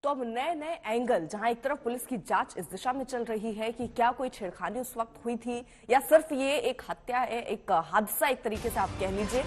तो अब नए नए एंगल, जहां एक तरफ पुलिस की जांच इस दिशा में चल रही है कि क्या कोई छेड़खानी उस वक्त हुई थी या सिर्फ ये एक हत्या है, एक हादसा एक तरीके से आप कह लीजिए।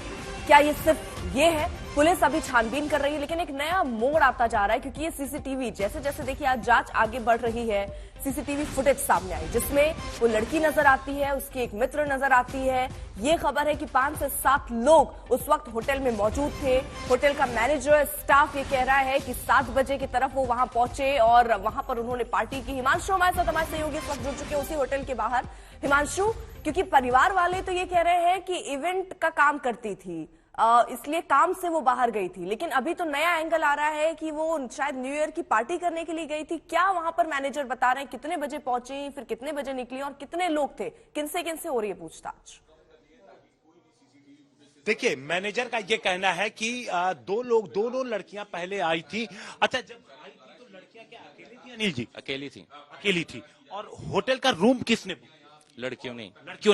क्या ये सिर्फ ये है? पुलिस अभी छानबीन कर रही है, लेकिन एक नया मोड़ आता जा रहा है क्योंकि ये सीसीटीवी, जैसे जैसे देखिए आज जांच आगे बढ़ रही है, सीसीटीवी फुटेज सामने आई जिसमें वो लड़की नजर आती है, उसकी एक मित्र नजर आती है। ये खबर है कि 5 से 7 लोग उस वक्त होटल में मौजूद थे। होटल का मैनेजर, स्टाफ ये कह रहा है कि 7 बजे की तरफ वो वहां पहुंचे और वहां पर उन्होंने पार्टी की। हिमांशु हमारे साथ, हमारे सहयोगी इस वक्त जुड़ चुके हैं उसी होटल के बाहर। हिमांशु, क्योंकि परिवार वाले तो ये कह रहे हैं कि इवेंट का काम करती थी, इसलिए काम से वो बाहर गई थी, लेकिन अभी तो नया एंगल आ रहा है कि वो शायद न्यू ईयर की पार्टी करने के लिए गई थी। क्या वहां पर मैनेजर बता रहे हैं कितने बजे पहुंची, फिर कितने बजे निकली और कितने लोग थे, किनसे किनसे हो रही है पूछताछ? देखिए, मैनेजर का ये कहना है कि दोनों लड़कियां पहले आई थी। अच्छा, जब आई थी तो लड़कियां क्या अकेली थी? अनिल जी, अकेली थी। और होटल का रूम किसने बुक? लड़कियों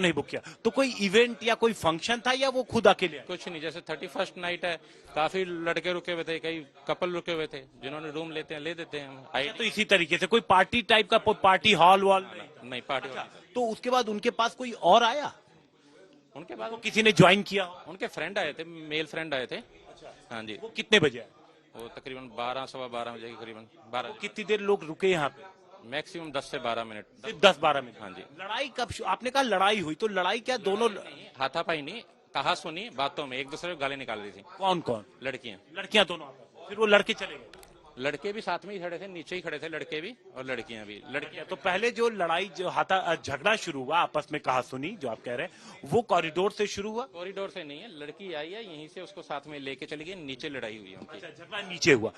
नहीं बुक किया। तो कोई इवेंट या कोई फंक्शन था या वो खुद अकेले? कुछ नहीं, जैसे 31st नाइट है, काफी लड़के रुके हुए थे, कई कपल रुके हुए थे, जिन्होंने रूम लेते हैं ले देते हैं हम। तो इसी तरीके से कोई पार्टी टाइप का पार्टी हॉल वॉल नहीं पार्टी। तो उसके बाद उनके पास कोई और आया? उनके बाद किसी ने ज्वाइन किया? उनके फ्रेंड आए थे, मेल फ्रेंड आए थे। हाँ जी। वो कितने बजे आए? वो तकरीबन 12 सवा 12 बजे करीबन 12। कितनी देर लोग रुके यहाँ पे? मैक्सिमम 10 से 12 मिनट। 10-12 मिनट। हाँ जी। लड़ाई कब? आपने कहा लड़ाई हुई, तो लड़ाई क्या दोनों हाथापाई नहीं, कहा सुनी बातों में एक दूसरे को गाली निकाल रही थी। कौन कौन? लड़कियां दोनों। फिर वो लड़के चले गए? लड़के भी साथ में ही खड़े थे, नीचे ही खड़े थे लड़के भी और लड़कियां भी। लड़कियां तो पहले जो लड़ाई जो झगड़ा शुरू हुआ आपस में, कहा सुनी जो आप कह रहे हैं, वो कॉरिडोर से शुरू हुआ? कॉरिडोर से नहीं है, लड़की आई है यहीं से, उसको साथ में लेके चली गई, नीचे लड़ाई हुई उनकी। झगड़ा नीचे हुआ?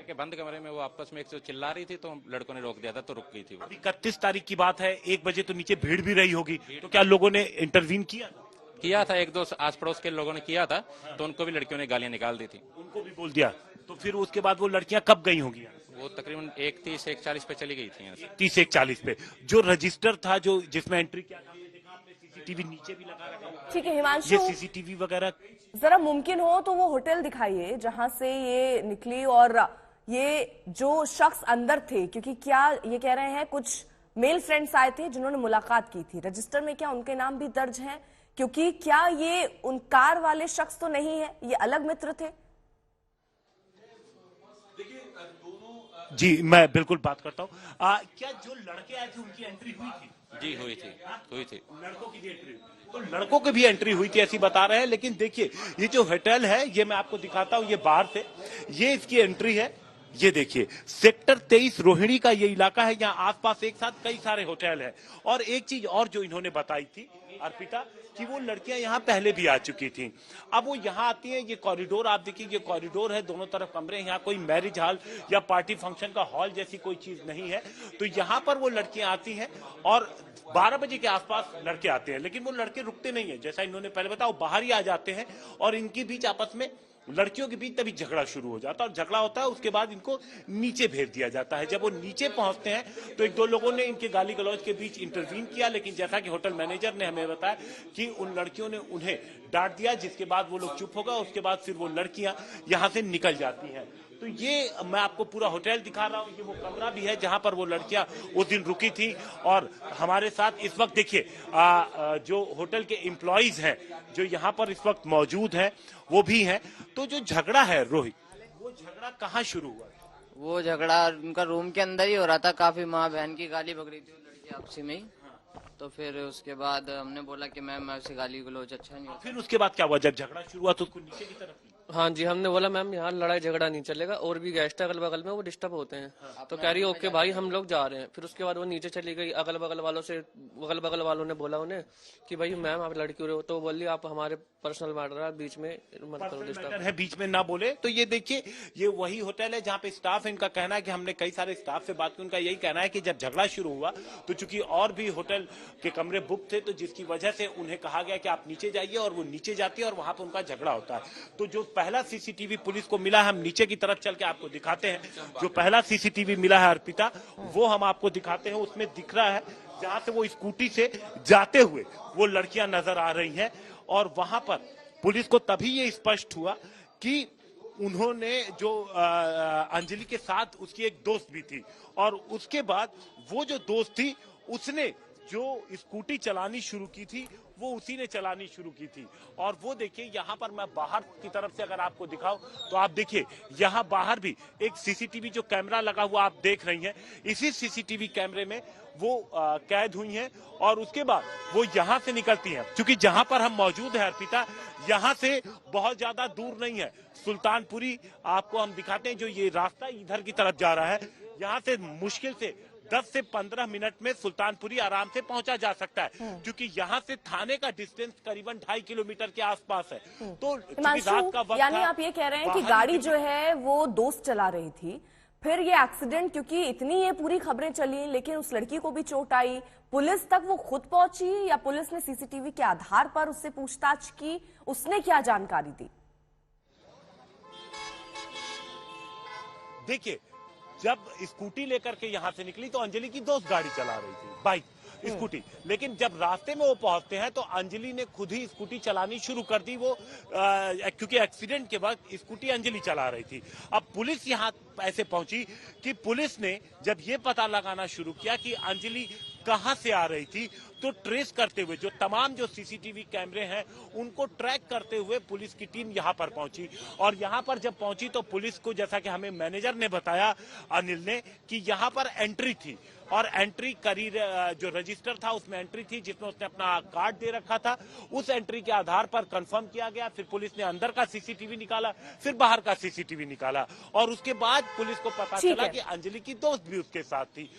के बंद कमरे में वो आपस में एक से चिल्ला रही थी, तो लड़कों ने रोक दिया था, तो रुक गई थी। 31 तारीख की बात है, 1 बजे तो नीचे भीड़ भी रही होगी, तो क्या लोगों ने इंटरवीन किया था? एक दो आस पड़ोस के लोगों ने किया था, तो उनको भी लड़कियों ने गालियां निकाल दी थी। उनको भी बोल दिया? तो फिर उसके बाद वो लड़कियां कब गई होंगी? वो तकरीबन 1:30 1:40 पे चली गई थी। 1:30 पे जो रजिस्टर था, जो जिसमें एंट्री किया था, सीसीटीवी नीचे भी लगा रखा। ठीक है हिमांशु, ये सीसीटीवी वगैरह जरा मुमकिन हो तो वो होटल दिखाइए जहां से ये निकली और ये जो शख्स अंदर थे, क्योंकि क्या ये कह रहे हैं कुछ मेल फ्रेंड्स आए थे जिन्होंने मुलाकात की थी। रजिस्टर में क्या उनके नाम भी दर्ज हैं? क्योंकि क्या ये उन कार वाले शख्स तो नहीं है, ये अलग मित्र थे? जी, मैं बिल्कुल बात करता हूँ। क्या जो लड़के आए थे उनकी एंट्री हुई थी? जी हुई थी। लड़कों की भी एंट्री हुई? तो लड़कों की भी एंट्री हुई थी ऐसी बता रहे हैं। लेकिन देखिए, ये जो होटल है, ये मैं आपको दिखाता हूँ, ये बाहर से ये इसकी एंट्री है। ये देखिए, सेक्टर 23 रोहिणी का ये इलाका है। यहाँ आसपास एक साथ कई सारे होटल है। और एक चीज और जो इन्होंने बताई थी अर्पिता, कि वो लड़कियां यहाँ पहले भी आ चुकी थी। अब वो यहाँ आती हैं, ये कॉरिडोर आप देखिए, ये कॉरिडोर है, दोनों तरफ कमरे। यहाँ कोई मैरिज हॉल या पार्टी फंक्शन का हॉल जैसी कोई चीज नहीं है। तो यहाँ पर वो लड़कियां आती हैं और 12 बजे के आसपास लड़के आते हैं। लेकिन वो लड़के रुकते नहीं है, जैसा इन्होंने पहले बताया, वो बाहर ही आ जाते हैं और इनके बीच आपस में, लड़कियों के बीच तभी झगड़ा शुरू हो जाता है। और झगड़ा होता है, उसके बाद इनको नीचे भेज दिया जाता है। जब वो नीचे पहुंचते हैं तो एक दो लोगों ने इनके गाली गलौज के बीच इंटरवीन किया, लेकिन जैसा कि होटल मैनेजर ने हमें बताया कि उन लड़कियों ने उन्हें डांट दिया, जिसके बाद वो लोग चुप हो गए। उसके बाद फिर वो लड़कियां यहां से निकल जाती हैं। तो ये मैं आपको पूरा होटल दिखा रहा हूँ। ये वो कमरा भी है जहां पर वो लड़कियां उस दिन रुकी थी। और हमारे साथ इस वक्त देखिए जो होटल के एम्प्लॉइज हैं जो यहाँ पर इस वक्त मौजूद हैं, वो भी हैं। तो जो झगड़ा है रोहित, वो झगड़ा कहाँ शुरू हुआ? वो झगड़ा उनका रूम के अंदर ही हो रहा था। काफी माँ बहन की गाली बक रही थी लड़की आपसी में ही। तो फिर उसके बाद हमने बोला कि मैम ऐसी गाली गलौज अच्छा नहीं होता। फिर उसके बाद क्या हुआ? जब झगड़ा शुरू हुआ तो उसको नीचे की तरफ? हाँ जी, हमने बोला मैम यहाँ लड़ाई झगड़ा नहीं चलेगा, और भी गेस्ट अगल बगल में वो डिस्टर्ब होते हैं। तो कह रही ओके भाई हम लोग जा रहे हैं। फिर उसके बाद वो नीचे चली गई। अगल बगल वालों ने बोला उन्हें कि भाई मैम आप लड़की हो रहे हो, तो बोली आप हमारे पर्सनल मैटर है, बीच में मत करो डिस्टर्ब है, बीच में ना बोले। तो ये देखिए, ये वही होटल है जहाँ पे स्टाफ, इनका कहना है कि हमने कई सारे स्टाफ से बात की, उनका यही कहना है कि जब झगड़ा शुरू हुआ तो चूंकि और भी होटल के कमरे बुक थे, तो जिसकी वजह से उन्हें कहा गया कि आप नीचे जाइए, और वो नीचे जाती है और वहां पर उनका झगड़ा होता है। तो जो पहला सीसीटीवी पुलिस को मिला है, हम नीचे की तरफ चल के आपको दिखाते हैं। जो पहला सीसीटीवी मिला है अर्पिता, वो हम आपको दिखाते हैं। उसमें दिख रहा है जहां से वो स्कूटी से जाते हुए वो लड़कियां नजर आ रही हैं। और वहां पर पुलिस को तभी ये स्पष्ट हुआ कि उन्होंने जो अंजलि के साथ उसकी एक दोस्त भी थी, और उसके बाद वो जो दोस्त थी उसने जो स्कूटी चलानी शुरू की थी वो उसी ने चलानी शुरू की थी। और वो देखिए यहाँ पर मैं बाहर की तरफ से अगर आपको दिखाऊं तो आप देखिए यहाँ बाहर भी एक सीसीटीवी जो कैमरा लगा हुआ आप देख रही हैं, इसी सीसीटीवी कैमरे में वो कैद हुई हैं और उसके बाद वो यहाँ से निकलती हैं। क्योंकि जहां पर हम मौजूद हैं अर्पिता, यहाँ से बहुत ज्यादा दूर नहीं है सुल्तानपुरी, आपको हम दिखाते हैं जो ये रास्ता इधर की तरफ जा रहा है, यहाँ से मुश्किल से 10 से 15 मिनट में सुल्तानपुरी आराम से पहुंचा जा सकता है, क्योंकि यहाँ से थाने का डिस्टेंस करीबन 2.5 किलोमीटर के आसपास है। तो रात का वक्त यानी आप ये कह रहे हैं कि गाड़ी जो है वो दोस्त चला रही थी, फिर ये एक्सीडेंट, क्योंकि इतनी ये पूरी खबरें चली लेकिन उस लड़की को भी चोट आई, पुलिस तक वो खुद पहुंची या पुलिस ने सीसीटीवी के आधार पर उससे पूछताछ की, उसने क्या जानकारी दी? देखिए, जब स्कूटी लेकर के यहां से निकली तो अंजलि की दोस्त गाड़ी चला रही थी, बाइक स्कूटी, लेकिन जब रास्ते में वो पहुंचते हैं तो अंजलि ने खुद ही स्कूटी चलानी शुरू कर दी। वो क्योंकि एक्सीडेंट के बाद स्कूटी अंजलि चला रही थी। अब पुलिस यहां ऐसे पहुंची कि पुलिस ने जब ये पता लगाना शुरू किया कि अंजलि कहां से आ रही थी, तो ट्रेस करते हुए जो तमाम जो सीसीटीवी कैमरे हैं उनको ट्रैक करते हुए पुलिस की टीम यहां पर पहुंची। और यहां पर जब पहुंची तो पुलिस को, जैसा कि हमें मैनेजर ने बताया अनिल ने, कि यहां पर एंट्री थी और एंट्री करी जो रजिस्टर था उसमें एंट्री थी जिसमें उसने अपना कार्ड दे रखा था। उस एंट्री के आधार पर कंफर्म किया गया, फिर पुलिस ने अंदर का सीसीटीवी निकाला, फिर बाहर का सीसीटीवी निकाला और उसके बाद पुलिस को पता चला कि अंजलि की दोस्त भी उसके साथ थी।